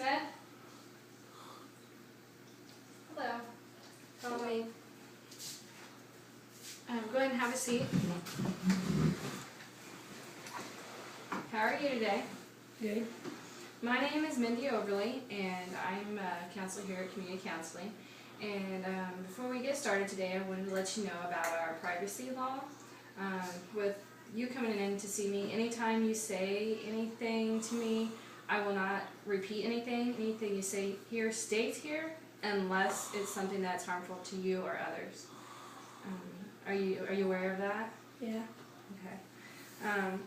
Smith? Hello. Follow me. Go ahead and have a seat. How are you today? Good. My name is Mindy Overly, and I'm a counselor here at Community Counseling. And before we get started today, I wanted to let you know about our privacy law. With you coming in to see me, anytime you say anything to me, I will not repeat anything. Anything you say here stays here, unless it's something that's harmful to you or others. Are you aware of that? Yeah. Okay.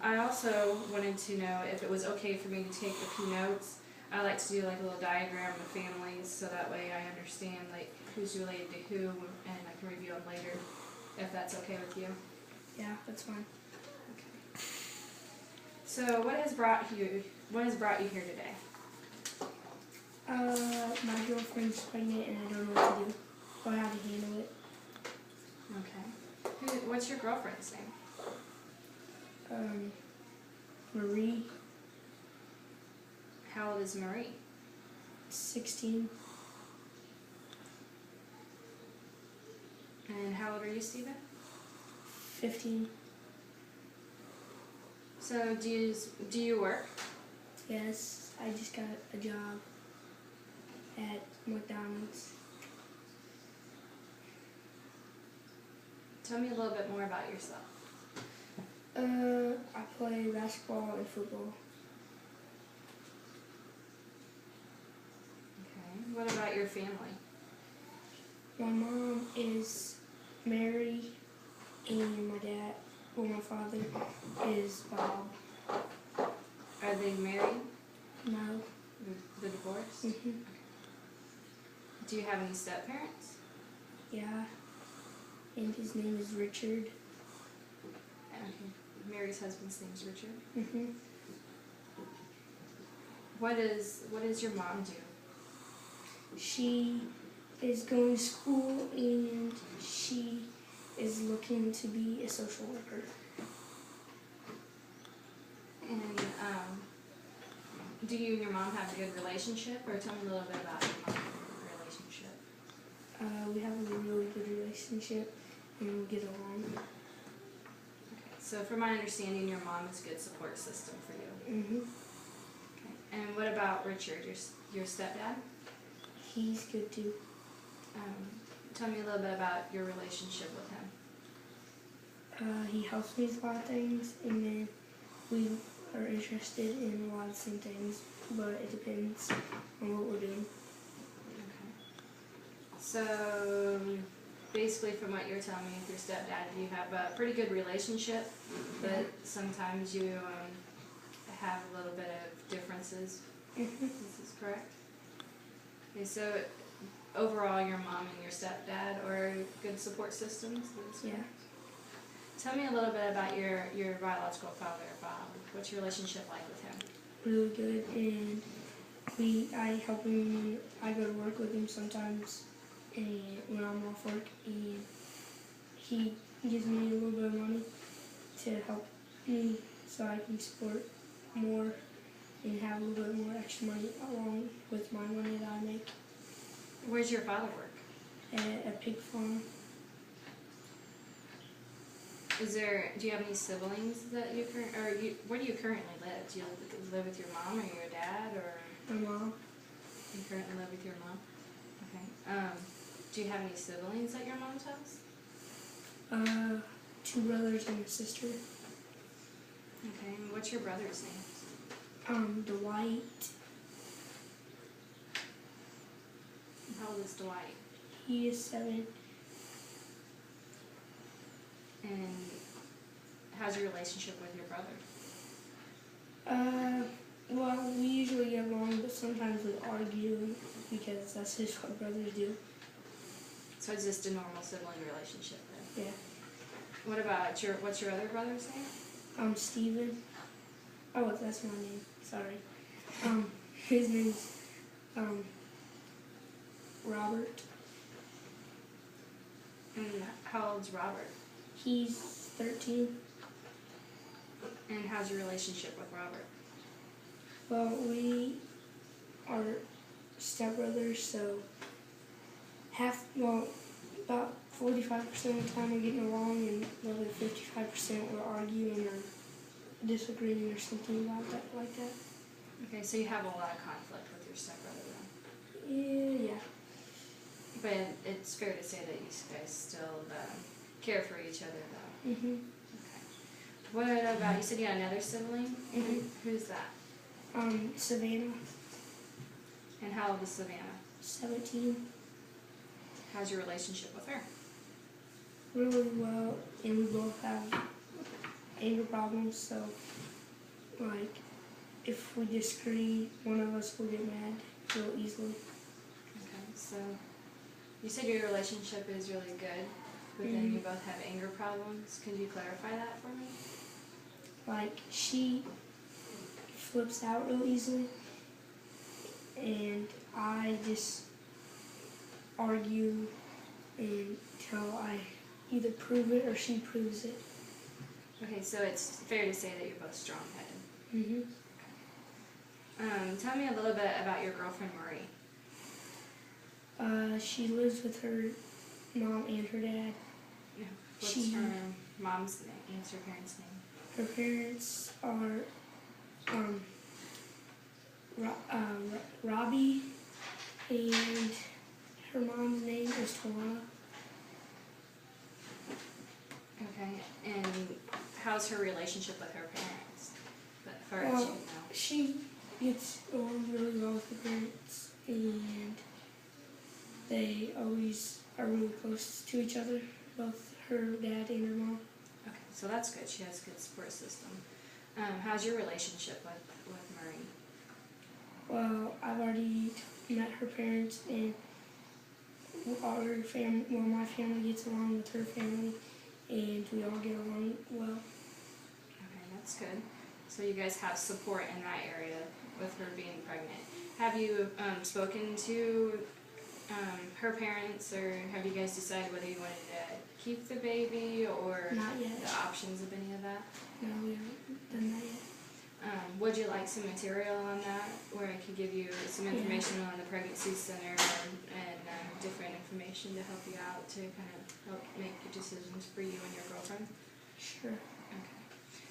I also wanted to know if it was okay for me to take a few notes. I like to do like a little diagram of families, so that way I understand like who's related to who, and I can review them later, if that's okay with you. Yeah, that's fine. Okay. So what has brought you here today? My girlfriend's pregnant and I don't know what to do or how to handle it. Okay. What's your girlfriend's name? Marie, How old is Marie? 16. And how old are you, Stephen? 15. So do you work? Yes, I just got a job at McDonald's. Tell me a little bit more about yourself. I play basketball and football. Okay. What about your family? My mom is Mary and my father is Bob. Are they married? No. The divorced? Mm-hmm. Do you have any step-parents? Yeah. And his name is Richard. Okay. Mary's husband's name is Richard. Mm-hmm. What does your mom do? She is going to school and she is looking to be a social worker. And do you and your mom have a good relationship, or tell me a little bit about your mom's relationship? We have a really good relationship and we get along. Okay. So from my understanding, your mom is a good support system for you. Mm-hmm. Okay. And what about Richard, your stepdad? He's good too. Tell me a little bit about your relationship with him. He helps me with a lot of things, and then we are interested in a lot of the same things, but it depends on what we're doing. Okay. So basically, from what you're telling me with your stepdad, you have a pretty good relationship, but sometimes you have a little bit of differences. Mm-hmm. This is correct? Okay, so overall, your mom and your stepdad are good support systems? Yeah. Tell me a little bit about your biological father, Bob. What's your relationship like with him? Really good, and I help him. I go to work with him sometimes, and when I'm off work, and he gives me a little bit of money to help me so I can support more and have a little bit more extra money along with my money that I make. Where's your father work? At a pig farm. Do you have any siblings that where do you currently live? Do you live with your mom or your dad, or? My mom. You currently live with your mom? Okay. Do you have any siblings at your mom's house? 2 brothers and a sister. Okay, and what's your brother's name? Dwight. How old is Dwight? He is 7. And how's your relationship with your brother? Well, we usually get along, but sometimes we argue because that's just what brothers do. So it's just a normal sibling relationship then? Yeah. What about what's your other brother's name? Stephen. Oh, that's my name. Sorry. His name's, Robert. And how old's Robert? He's 13. And how's your relationship with Robert? Well, are stepbrothers, so about 45% of the time we're getting along, and the other 55% we're arguing or disagreeing or something about that, like that. Okay, so you have a lot of conflict with your stepbrother then. Yeah. But it's fair to say that you guys still care for each other though. Mhm. Okay. What about, you said you had another sibling? Mhm. Who's that? Savannah, And how old is Savannah? 17. How's your relationship with her? Really well, and we both have anger problems, so like if we disagree, one of us will get mad real easily. Okay, so you said your relationship is really good, but then you both have anger problems. Could you clarify that for me? Like she flips out real easily, and I just argue until I either prove it or she proves it. Okay, so it's fair to say that you're both strong-headed. Mhm. Tell me a little bit about your girlfriend Marie. She lives with her mom and her dad. What's her mom's name? What's her parents' name? Her parents are Robbie, and her mom's name is Tawana. Okay, and how's her relationship with her parents? As far as you know. She gets along really well with her parents, and they always are really close to each other, both her dad and her mom. Okay, so that's good. She has a good support system. How's your relationship with Marie? Well, I've already met her parents, and my family gets along with her family, and we all get along well. Okay, that's good. So you guys have support in that area with her being pregnant. Have you spoken to her parents, or have you guys decided whether you wanted to keep the baby or Not yet. the options of any of that? No, we haven't done that yet. Would you like some material on that, where I could give you some information on the pregnancy center and different information to help you out to kind of help make your decisions for you and your girlfriend? Sure. Okay.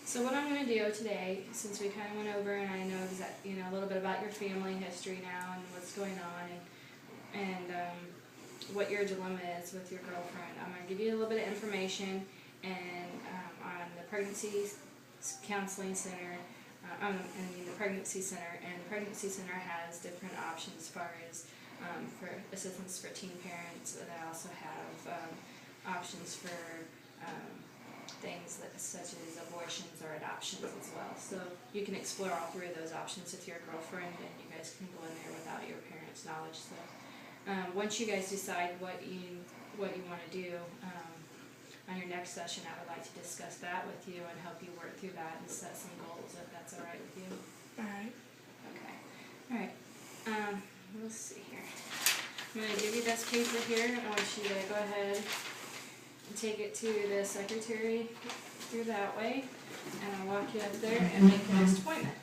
So what I'm going to do today, since we kind of went over and I know a little bit about your family history now and what's going on and what your dilemma is with your girlfriend, I'm going to give you a little bit of information and on the pregnancy counseling center. The pregnancy center, and the pregnancy center has different options as far as for assistance for teen parents. They also have options for things such as abortions or adoptions as well. So you can explore all three of those options with your girlfriend, and you guys can go in there without your parents' knowledge. So once you guys decide what you want to do, on your next session, I would like to discuss that with you and help you work through that and set some goals, if that's all right with you. Alright. Okay. All right. Let's see here. I'm going to give you this paper here. I want you to go ahead and take it to the secretary through that way, and I'll walk you up there and make your next appointment.